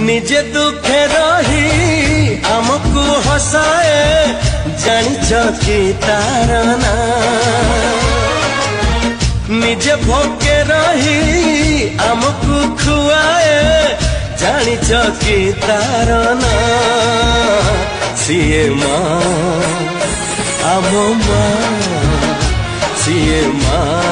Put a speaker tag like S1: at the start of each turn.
S1: निजे दुखे रही आमको हसाए जानिछ कि तार ना निजे भोके रही आमको खुआए जानिछ कि तार ना सीए माँ आम माँ सीए माँ